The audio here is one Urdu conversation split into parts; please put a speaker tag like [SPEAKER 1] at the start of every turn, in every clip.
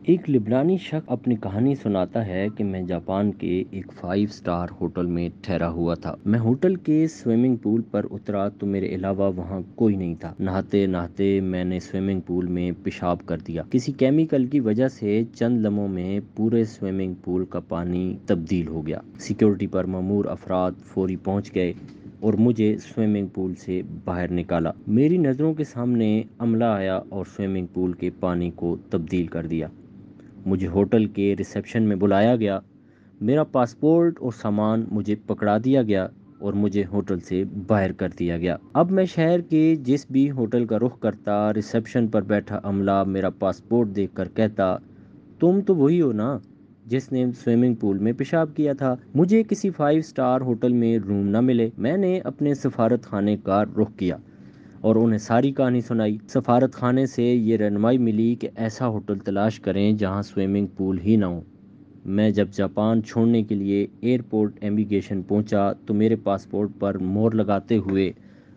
[SPEAKER 1] ایک لبنانی شخص اپنی کہانی سناتا ہے کہ میں جاپان کے ایک 5 اسٹار ہوٹل میں ٹھہرا ہوا تھا۔ میں ہوٹل کے سوئمنگ پول پر اترا تو میرے علاوہ وہاں کوئی نہیں تھا۔ نہاتے نہاتے میں نے سوئمنگ پول میں پیشاب کر دیا۔ کسی کیمیکل کی وجہ سے چند لمحوں میں پورے سوئمنگ پول کا پانی تبدیل ہو گیا۔ سیکیورٹی پر مامور افراد فوری پہنچ گئے اور مجھے سوئمنگ پول سے باہر نکالا۔ میری نظروں کے سامنے عملہ آیا اور سوئمنگ پول کے پانی کو تبدیل کر دیا۔ مجھے ہوٹل کے ریسیپشن میں بلایا گیا۔ میرا پاسپورٹ اور سامان مجھے پکڑا دیا گیا اور مجھے ہوٹل سے باہر کر دیا گیا۔ اب میں شہر کے جس بھی ہوٹل کا رخ کرتا، ریسیپشن پر بیٹھا عملہ میرا پاسپورٹ دیکھ کر کہتا، تم تو وہی ہو نا جس نے سوئمنگ پول میں پیشاب کیا تھا۔ مجھے کسی 5 اسٹار ہوٹل میں روم نہ ملے۔ میں نے اپنے سفارت خانے کا رخ کیا اور انہیں ساری کہانی سنائی۔ سفارت خانے سے یہ رہنمائی ملی کہ ایسا ہوٹل تلاش کریں جہاں سوئمنگ پول ہی نہ ہو۔ میں جب جاپان چھوڑنے کے لیے ایئرپورٹ امیگریشن پہنچا تو میرے پاسپورٹ پر مہر لگاتے ہوئے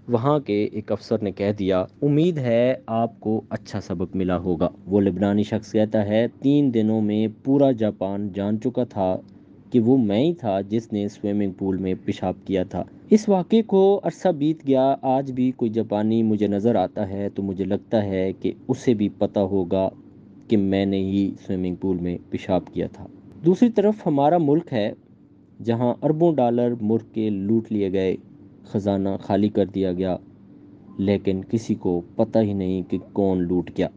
[SPEAKER 1] وہاں کے ایک افسر نے کہہ دیا، امید ہے آپ کو اچھا سبق ملا ہوگا۔ وہ لبنانی شخص کہتا ہے، 3 دنوں میں پورا جاپان جان چکا تھا کہ وہ میں ہی تھا جس نے سوئمنگ پول میں پیشاب کیا تھا۔ اس واقعے کو عرصہ بیت گیا، آج بھی کوئی جاپانی مجھے نظر آتا ہے تو مجھے لگتا ہے کہ اسے بھی پتہ ہوگا کہ میں نے ہی سوئمنگ پول میں پیشاب کیا تھا۔ دوسری طرف ہمارا ملک ہے جہاں اربوں ڈالر ملک کے لوٹ لیے گئے، خزانہ خالی کر دیا گیا، لیکن کسی کو پتہ ہی نہیں کہ کون لوٹ گیا،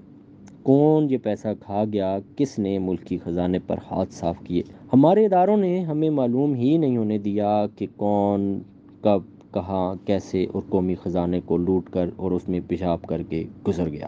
[SPEAKER 1] کون یہ پیسہ کھا گیا، کس نے ملکی خزانے پر ہاتھ صاف کیے۔ ہمارے اداروں نے ہمیں معلوم ہی نہیں ہونے دیا کہ کون کب کہاں کیسے اور قومی خزانے کو لوٹ کر اور اس میں پیشاب کر کے گزر گیا۔